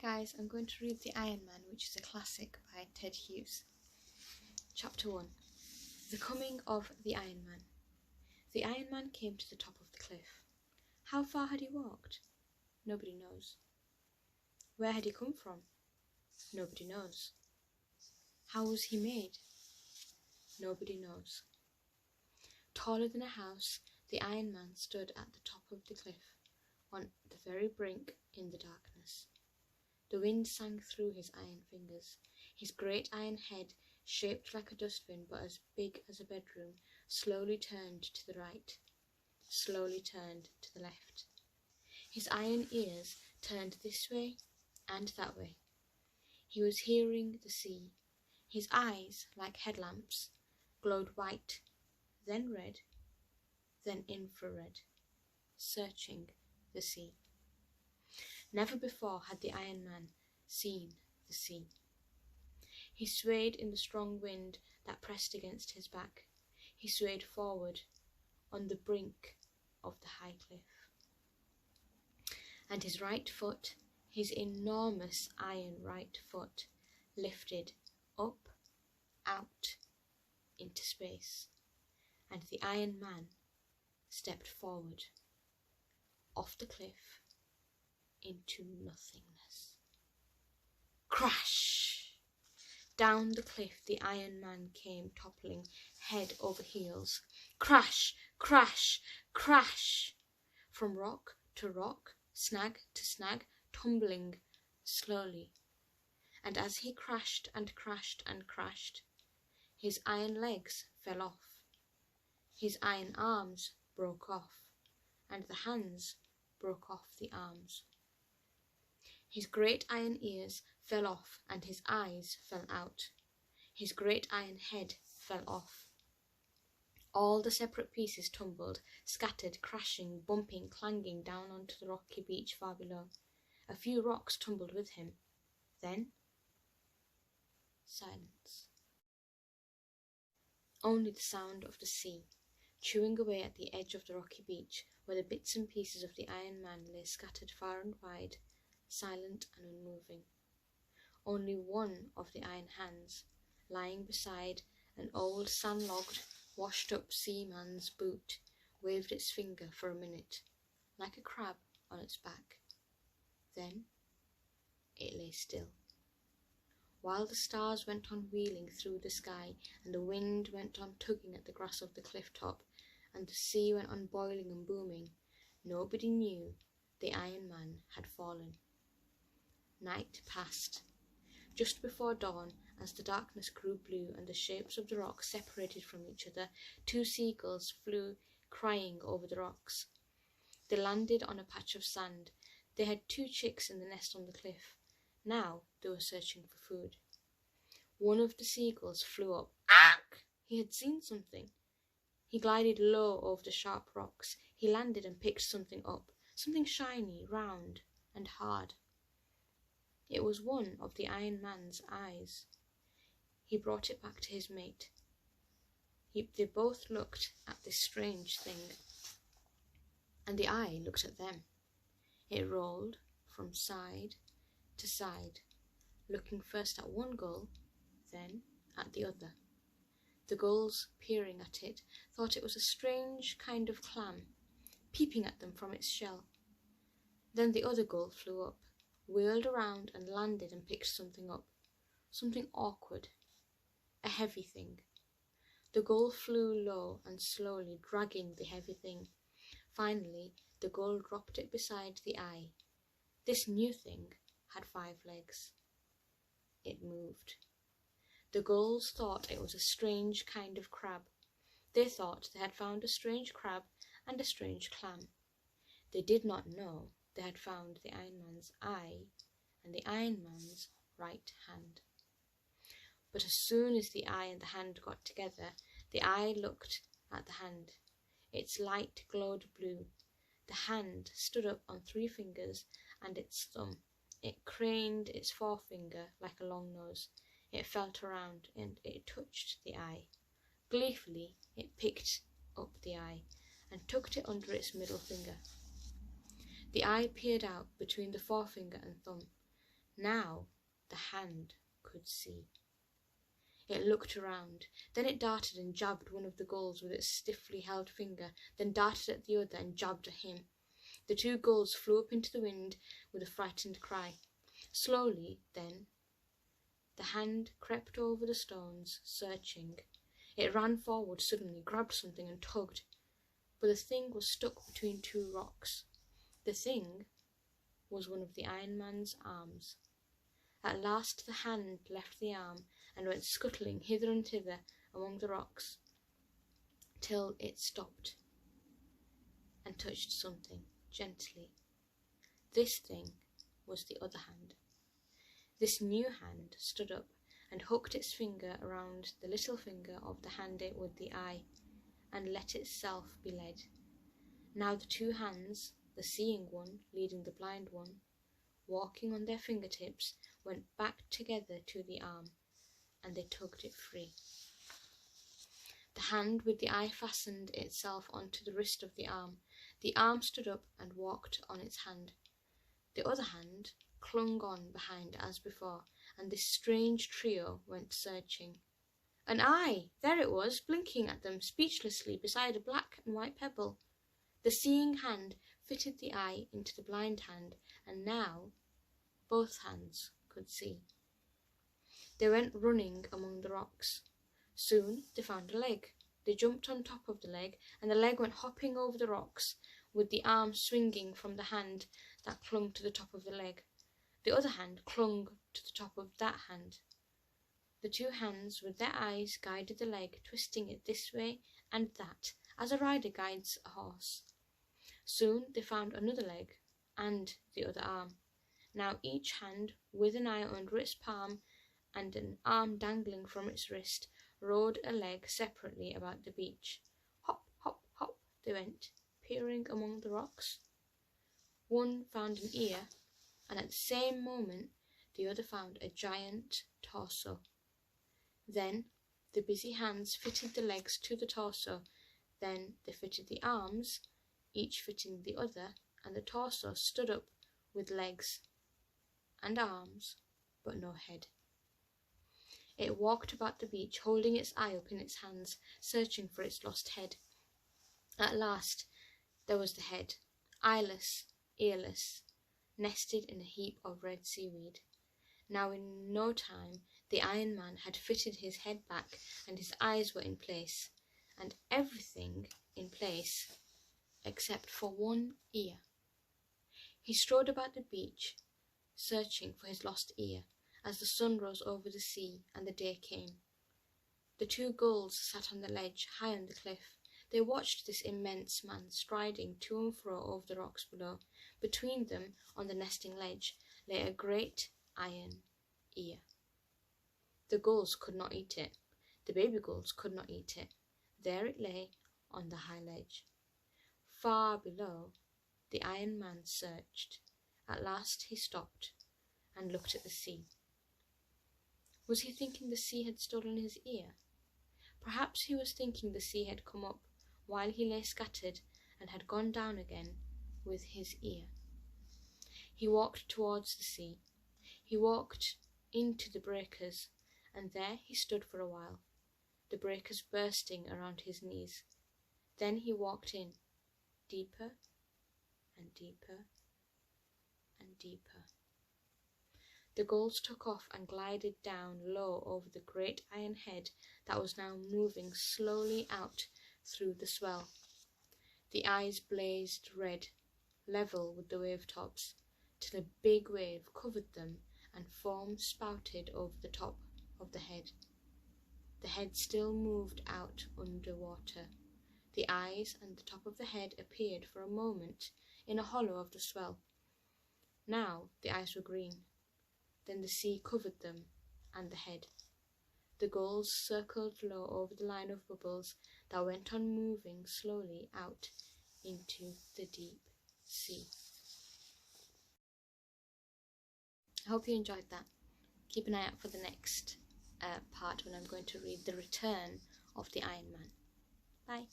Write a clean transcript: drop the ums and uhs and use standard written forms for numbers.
guys, I'm going to read The Iron Man, which is a classic by Ted Hughes. Chapter 1. The Coming of the Iron Man. The Iron Man came to the top of the cliff. How far had he walked? Nobody knows. Where had he come from? Nobody knows. How was he made? Nobody knows. Taller than a house, the Iron Man stood at the top of the cliff, on the very brink in the darkness. The wind sang through his iron fingers. His great iron head, shaped like a dustbin but as big as a bedroom, slowly turned to the right, slowly turned to the left. His iron ears turned this way and that way. He was hearing the sea. His eyes, like headlamps, glowed white, then red, then infrared, searching the sea. Never before had the Iron Man seen the sea. He swayed in the strong wind that pressed against his back. He swayed forward on the brink of the high cliff. And his right foot, his enormous iron right foot, lifted up, out, into space. And the Iron Man stepped forward, off the cliff, into nothingness. Crash! Down the cliff the Iron Man came, toppling head over heels. Crash! Crash! Crash! From rock to rock, snag to snag, tumbling slowly. And as he crashed and crashed and crashed, his iron legs fell off. His iron arms broke off, and the hands broke off the arms. His great iron ears fell off, and his eyes fell out. His great iron head fell off. All the separate pieces tumbled, scattered, crashing, bumping, clanging down onto the rocky beach far below. A few rocks tumbled with him. Then, silence. Only the sound of the sea, chewing away at the edge of the rocky beach, where the bits and pieces of the Iron Man lay scattered far and wide, silent and unmoving. Only one of the iron hands, lying beside an old sand-logged, washed-up seaman's boot, waved its finger for a minute, like a crab on its back. Then it lay still. While the stars went on wheeling through the sky, and the wind went on tugging at the grass of the cliff top, and the sea went on boiling and booming, nobody knew the Iron Man had fallen. Night passed. Just before dawn, as the darkness grew blue and the shapes of the rocks separated from each other, two seagulls flew crying over the rocks. They landed on a patch of sand. They had two chicks in the nest on the cliff. Now they were searching for food. One of the seagulls flew up. He had seen something. He glided low over the sharp rocks. He landed and picked something up, something shiny, round, and hard. It was one of the Iron Man's eyes. He brought it back to his mate. They both looked at this strange thing, and the eye looked at them. It rolled from side to side, looking first at one gull, then at the other. The gulls, peering at it, thought it was a strange kind of clam, peeping at them from its shell. Then the other gull flew up, wheeled around and landed and picked something up, something awkward, a heavy thing. The gull flew low and slowly, dragging the heavy thing. Finally, the gull dropped it beside the eye. This new thing had 5 legs. It moved. The gulls thought it was a strange kind of crab. They thought they had found a strange crab and a strange clam. They did not know they had found the Iron Man's eye and the Iron Man's right hand. But as soon as the eye and the hand got together, the eye looked at the hand. Its light glowed blue. The hand stood up on 3 fingers and its thumb. It craned its forefinger like a long nose. It felt around and it touched the eye. Gleefully, it picked up the eye and tucked it under its middle finger. The eye peered out between the forefinger and thumb. Now the hand could see. It looked around, then it darted and jabbed one of the gulls with its stiffly held finger, then darted at the other and jabbed at him. The two gulls flew up into the wind with a frightened cry. Slowly, then, the hand crept over the stones, searching. It ran forward suddenly, grabbed something and tugged, but the thing was stuck between two rocks. The thing was one of the Iron Man's arms. At last the hand left the arm and went scuttling hither and thither among the rocks, till it stopped and touched something gently. This thing was the other hand. This new hand stood up and hooked its finger around the little finger of the hand with the eye, and let itself be led. Now the two hands, the seeing one leading the blind one, walking on their fingertips, went back together to the arm, and they tugged it free. The hand with the eye fastened itself onto the wrist of the arm. The arm stood up and walked on its hand. The other hand clung on behind as before, and this strange trio went searching. An eye! There it was, blinking at them speechlessly beside a black and white pebble. The seeing hand fitted the eye into the blind hand, and now both hands could see. They went running among the rocks. Soon they found a leg. They jumped on top of the leg, and the leg went hopping over the rocks, with the arm swinging from the hand that clung to the top of the leg. The other hand clung to the top of that hand. The two hands with their eyes guided the leg, twisting it this way and that, as a rider guides a horse. Soon they found another leg and the other arm. Now each hand, with an eye under its palm and an arm dangling from its wrist, rode a leg separately about the beach. Hop, hop, hop they went, peering among the rocks. One found an ear, and at the same moment the other found a giant torso. Then the busy hands fitted the legs to the torso, then they fitted the arms, each fitting the other, and the torso stood up with legs and arms, but no head. It walked about the beach, holding its eye up in its hands, searching for its lost head. At last there was the head, eyeless, earless, nested in a heap of red seaweed. Now in no time the Iron Man had fitted his head back, and his eyes were in place, and everything in place except for one ear. He strode about the beach, searching for his lost ear, as the sun rose over the sea and the day came. The two gulls sat on the ledge high on the cliff. They watched this immense man striding to and fro over the rocks below. Between them, on the nesting ledge, lay a great iron ear. The gulls could not eat it. The baby gulls could not eat it. There it lay on the high ledge. Far below, the Iron Man searched. At last he stopped and looked at the sea. Was he thinking the sea had stolen his ear? Perhaps he was thinking the sea had come up while he lay scattered and had gone down again with his ear. He walked towards the sea. He walked into the breakers, and there he stood for a while, the breakers bursting around his knees. Then he walked in, deeper and deeper and deeper. The gulls took off and glided down low over the great iron head that was now moving slowly out through the swell. The eyes blazed red, level with the wave tops, till a big wave covered them and foam spouted over the top of the head. The head still moved out under water. The eyes and the top of the head appeared for a moment in a hollow of the swell. Now the eyes were green. Then the sea covered them and the head. The gulls circled low over the line of bubbles that went on moving slowly out into the deep sea. I hope you enjoyed that. Keep an eye out for the next part when I'm going to read The Return of the Iron Man. Bye.